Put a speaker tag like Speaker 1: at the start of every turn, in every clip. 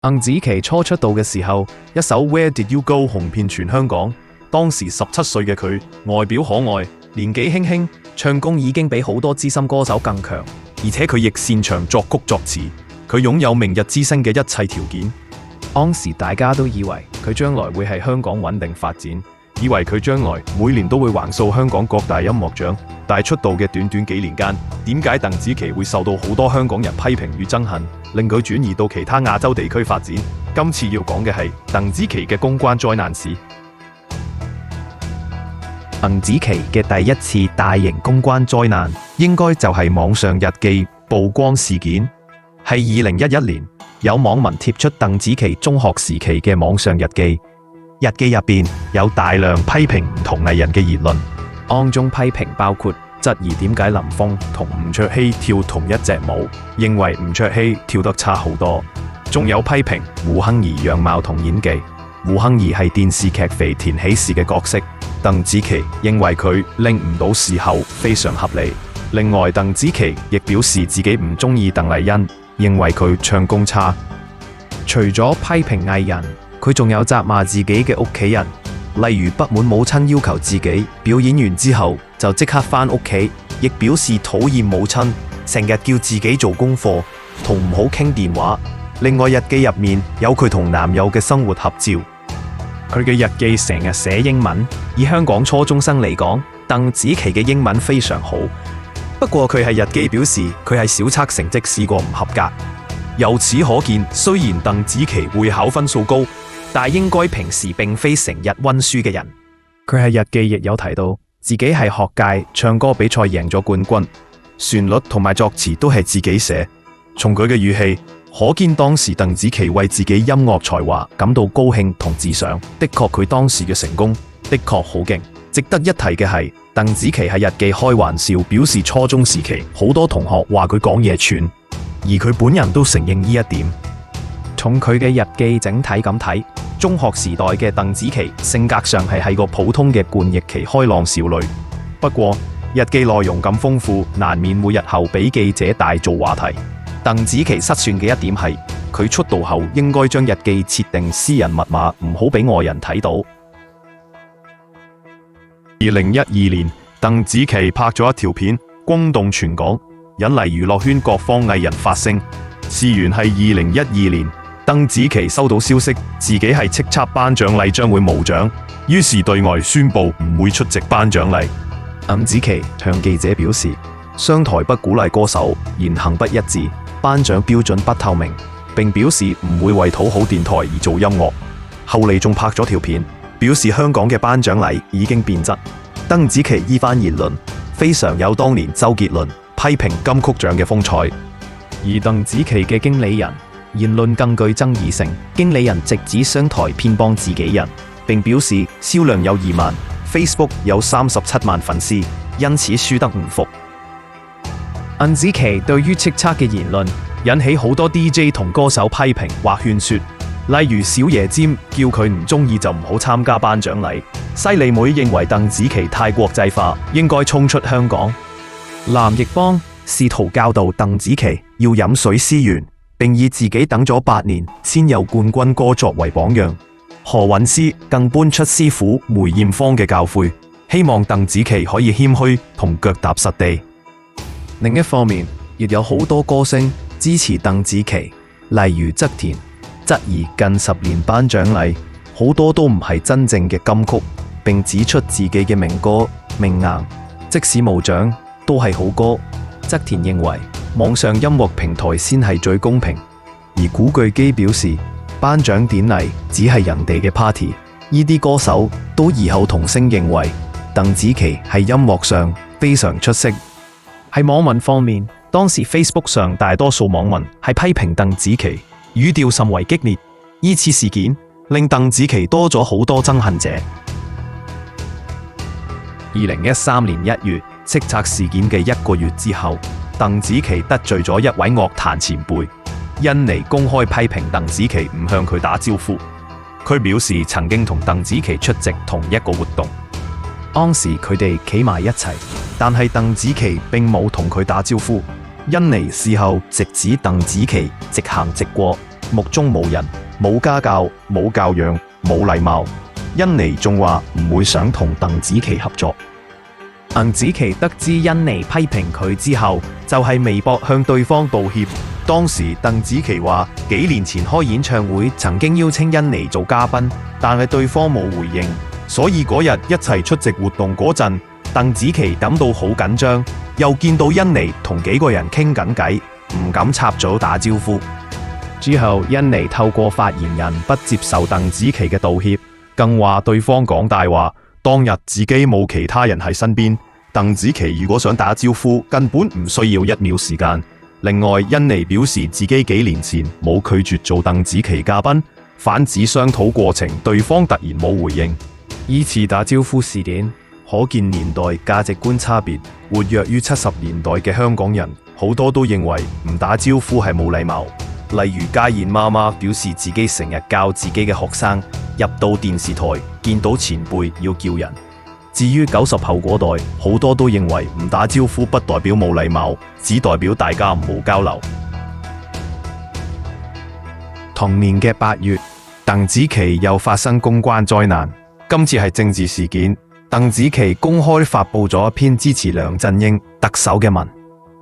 Speaker 1: 鄧紫棋初出道嘅時候，一首《Where Did You Go》紅遍全香港。當時17歲嘅佢，外表可愛，年紀輕輕，唱功已經比好多資深歌手更強，而且佢亦擅長作曲作詞，佢擁有明日之星嘅一切條件。當時大家都以為佢將來會喺香港穩定發展，以為佢將來每年都會橫掃香港各大音樂獎。但係出道嘅短短幾年間，點解鄧紫棋會受到好多香港人批評與憎恨，令佢轉移到其他亞洲地區發展？今次要講嘅係鄧紫棋嘅公關災難史。鄧紫棋嘅第一次大型公關災難，應該就係網上日記曝光事件。係2011年，有網民貼出鄧紫棋中學時期嘅網上日記，日記入邊有大量批評唔同藝人嘅言論，當中批評包括質疑點解林峰同吳卓羲跳同一隻舞，認為吳卓羲跳得差好多，仲有批評胡杏兒樣貌同演技。胡杏兒係電視劇《肥田喜事》嘅角色，鄧紫棋認為佢拎唔到視后，非常合理。另外，鄧紫棋亦表示自己唔中意鄧麗欣，認為佢唱功差。除咗批評藝人，佢仲有責罵自己嘅屋企人，例如不滿母親要求自己表演完之後就即刻返屋企，亦表示討厭母親成日叫自己做功課同唔好傾電話。另外，日記入面有佢同男友嘅生活合照。佢嘅日記成日寫英文，以香港初中生嚟講，鄧紫棋嘅英文非常好。不過佢係日記表示佢係小測成績試過唔合格。由此可見，雖然鄧紫棋會考分數高，但應該平時並非成日溫書嘅人。佢喺日記亦有提到自己係學界唱歌比賽贏咗冠軍，旋律同埋作詞都係自己寫。從佢嘅語氣可見，當時鄧紫棋為自己音樂才華感到高興同自賞。的確，佢當時嘅成功的確好勁。值得一提嘅係，鄧紫棋喺日記開玩笑表示，初中時期好多同學話佢講嘢串，而佢本人都承認呢一點。從佢嘅日記整體咁睇，中學時代嘅鄧紫棋性格上係個普通嘅叛逆期開朗少女。不過日記內容咁豐富，難免會日後俾記者大做話題。鄧紫棋失算嘅一點係，佢出道後應該將日記設定私人密碼，唔好俾外人睇到。2012年，鄧紫棋拍咗一條片，轟動全港，引嚟娛樂圈各方藝人發聲。事緣係2012年，鄧紫棋收到消息，自己係叱咤頒獎禮將會無獎，於是對外宣布唔會出席頒獎禮。鄧紫棋向記者表示，商台不鼓勵歌手言行不一致，頒獎標準不透明，並表示唔會為討好電台而做音樂。後嚟仲拍咗條片，表示香港嘅頒獎禮已經變質。鄧紫棋依番言論非常有當年周杰倫批評金曲獎嘅風采，而鄧紫棋嘅經理人言論更具爭議性。經理人直指商台偏幫自己人，並表示銷量有2萬，Facebook 有37萬粉絲，因此輸得唔服。鄧紫棋對於叱咤嘅言論引起好多 DJ 同歌手批評或勸說，例如小爺尖叫佢唔中意就唔好參加頒獎禮，犀利妹認為鄧紫棋太國際化，應該衝出香港。藍奕邦試圖教導鄧紫棋要飲水思源，並以自己等咗8年先有冠軍歌作為榜樣。何韻詩更搬出師傅梅艷芳嘅教誨，希望鄧紫棋可以謙虛同腳踏實地。另一方面，亦有好多歌星支持鄧紫棋，例如側田質疑近10年頒獎禮好多都唔係真正嘅金曲，並指出自己嘅名歌命硬，即使無獎都係好歌。側田認為網上音樂平台先係最公平，而古巨基表示頒獎典禮只係人哋嘅 party。呢啲歌手都異口同聲認為鄧紫棋喺音樂上非常出色。喺網民方面，當時 Facebook 上大多數網民係批評鄧紫棋，語調甚為激烈。呢次事件令鄧紫棋多咗好多憎恨者。2013年1月，叱咤事件嘅1個月之後，鄧紫棋得罪咗一位樂壇前輩，甄妮公開批評鄧紫棋唔向佢打招呼。佢表示曾經同鄧紫棋出席同一個活動，當時佢哋企埋一齊，但係鄧紫棋並冇同佢打招呼。甄妮事後直指鄧紫棋直行直過，目中無人，冇家教，冇教養，冇禮貌。甄妮仲話唔會想同鄧紫棋合作。
Speaker 2: 鄧紫棋得知甄妮批評佢之後，就係微博向對方道歉。
Speaker 1: 當時鄧紫棋話幾年前開演唱會曾經邀請甄妮做嘉賓，但係對方冇回應，所以嗰日一齊出席活動嗰陣，鄧紫棋感到好緊張，又見到甄妮同幾個人傾緊偈，唔敢插嘴打招呼。
Speaker 2: 之後甄妮透過發言人不接受鄧紫棋嘅道歉，
Speaker 1: 更話對方講大話，當日自己冇其他人喺身邊。鄧紫棋如果想打招呼，根本唔需要1秒時間。另外，甄妮表示自己幾年前冇拒絕做鄧紫棋嘉賓，反指商討過程對方突然冇回應。
Speaker 2: 依次打招呼事件，
Speaker 1: 可見年代價值觀差別。活躍於70年代嘅香港人，好多都認為唔打招呼係冇禮貌。例如家燕媽媽表示自己成日教自己嘅學生入到電視台見到前輩要叫人。至於90後嗰代，好多都認為唔打招呼不代表冇禮貌，只代表大家唔好交流。同年嘅8月，鄧紫棋又發生公關災難，今次係政治事件。鄧紫棋公開發布咗一篇支持梁振英特首嘅文，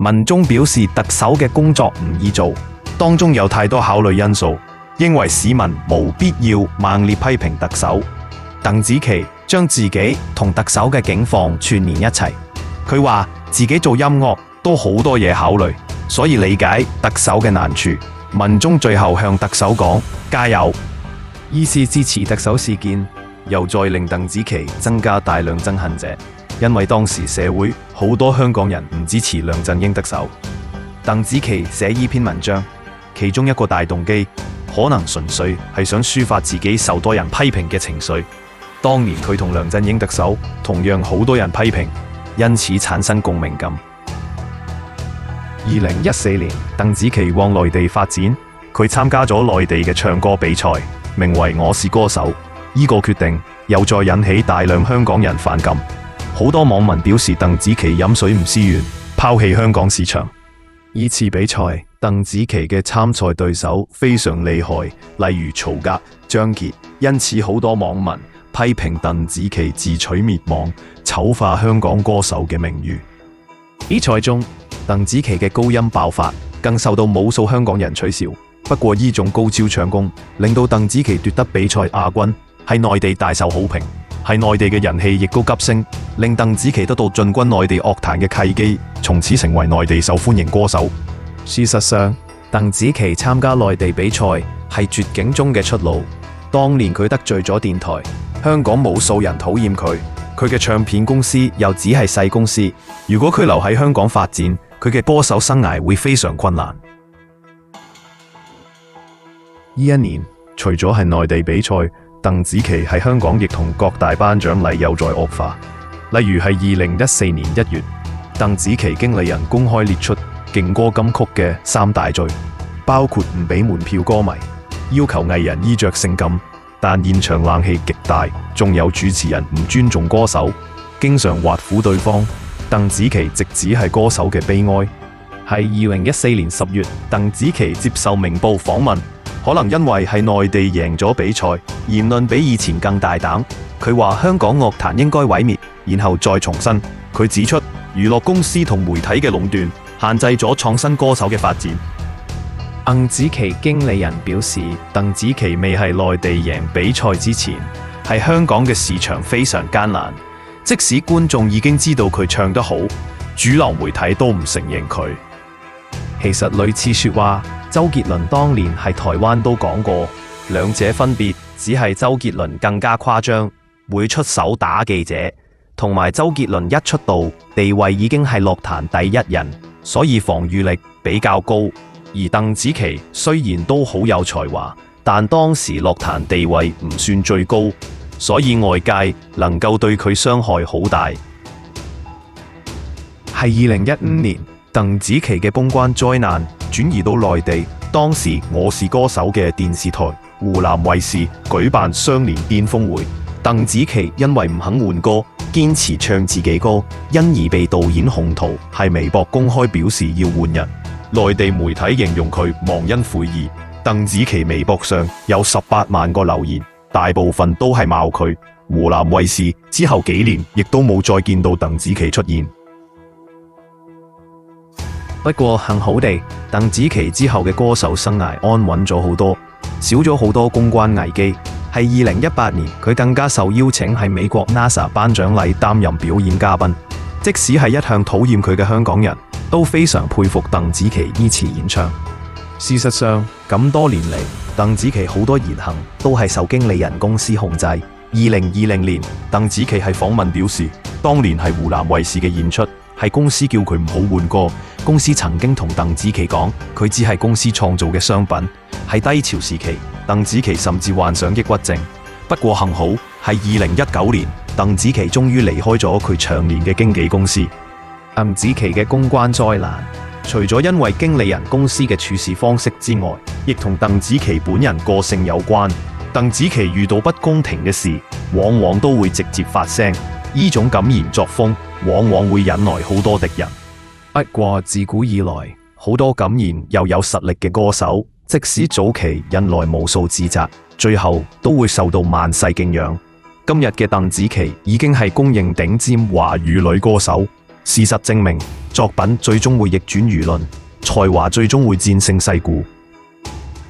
Speaker 1: 文中表示特首嘅工作唔易做，當中有太多考慮因素，認為市民無必要猛烈批評特首。鄧紫棋將自己同特首嘅境況串連一齊，佢話自己做音樂都好多嘢考慮，所以理解特首嘅難處。文中最後向特首講加油，
Speaker 2: 依次支持特首事件，
Speaker 1: 又再令鄧紫棋增加大量憎恨者，因為當時社會好多香港人唔支持梁振英特首。鄧紫棋寫呢篇文章，其中一個大動機可能純粹係想抒發自己受多人批評嘅情緒。當年佢同梁振英特首同樣好多人批評，因此產生共鳴感。2014年，鄧紫棋往內地發展，佢參加咗內地嘅唱歌比賽，名為《我是歌手》。呢個決定又再引起大量香港人反感，好多網民表示鄧紫棋飲水唔思源，拋棄香港市場。呢次比賽，鄧紫棋嘅參賽對手非常厲害，例如曹格、張傑，因此好多網民批評鄧紫棋自取滅亡，醜化香港歌手嘅名譽。比賽中，鄧紫棋嘅高音爆發，更受到無數香港人取笑。不過呢種高超唱功，令到鄧紫棋奪得比賽亞軍，喺內地大受好評。喺內地嘅人氣亦都急升，令鄧紫棋得到進軍內地樂壇嘅契機，從此成為內地受歡迎歌手。
Speaker 2: 事實上，鄧紫棋參加內地比賽係絕境中嘅出路。當年佢得罪咗電台，香港無數人討厭佢，佢嘅唱片公司又只係細公司。如果佢留喺香港發展，佢嘅歌手生涯會非常困難。呢一年，除咗係內地比賽，鄧紫棋喺香港亦同各大頒獎禮有在惡化。例如係2014年1月，鄧紫棋經理人公開列出勁歌金曲嘅3大罪，包括唔俾門票歌迷，要求藝人衣着性感，但現場冷氣極大，仲有主持人唔尊重歌手，經常挖苦對方。鄧紫棋直指係歌手嘅悲哀。喺2014年10月，鄧紫棋接受明報訪問，可能因為係內地贏咗比賽，言論比以前更大膽。佢話香港樂壇應該毀滅，然後再重申。佢指出娛樂公司同媒體嘅壟斷，限制咗創新歌手嘅發展。鄧紫棋經理人表示，鄧紫棋未係內地贏比賽之前，係香港嘅市場非常艱難。即使觀眾已經知道佢唱得好，主流媒體都唔承認佢。其實類似說話，周杰倫當年喺台灣都講過，兩者分別只係周杰倫更加誇張，會出手打記者，同埋周杰倫一出道地位已經係樂壇第一人，所以防禦力比較高。而鄧紫棋雖然都好有才華，但當時樂壇地位唔算最高，所以外界能夠對佢傷害好大。係2015年，鄧紫棋嘅公關災難轉移到內地，當時《我是歌手》嘅電視台湖南衛視舉辦雙年巔峰會，鄧紫棋因為唔肯換歌，堅持唱自己歌，因而被導演洪濤喺微博公開表示要換人。內地媒體形容佢忘恩負義，
Speaker 1: 鄧紫棋微博上有18萬個留言，大部分都係罵佢。湖南衛視之後幾年亦都冇再見到鄧紫棋出現。
Speaker 2: 不過幸好地，鄧紫棋之後嘅歌手生涯安穩咗好多，少咗好多公關危機。係2018年，佢更加受邀請喺美國 NASA 頒獎禮擔任表演嘉賓。即使係一向討厭佢嘅香港人都非常佩服鄧紫棋呢次演唱。事實上，咁多年嚟，鄧紫棋好多言行都係受經理人公司控制。2020年，鄧紫棋喺訪問表示，當年係湖南衛視嘅演出，係公司叫佢唔好換歌。公司曾經同鄧紫棋講，佢只係公司創造嘅商品。喺低潮時期，鄧紫棋甚至患上抑鬱症。不過幸好係2019年，鄧紫棋終於離開咗佢長年嘅經紀公司。鄧紫棋嘅公關災難，除咗因為經理人公司嘅處事方式之外，亦同鄧紫棋本人個性有關。鄧紫棋遇到不公平嘅事，往往都會直接發聲，呢種敢言作風往往會引來好多敵人。不過自古以來，好多敢言又有實力嘅歌手，即使早期引來無數指責，最後都會受到萬世敬仰。今日嘅鄧紫棋已經係公認頂尖華語女歌手，事實證明，作品最終會逆轉輿論，才華最終會戰勝世故。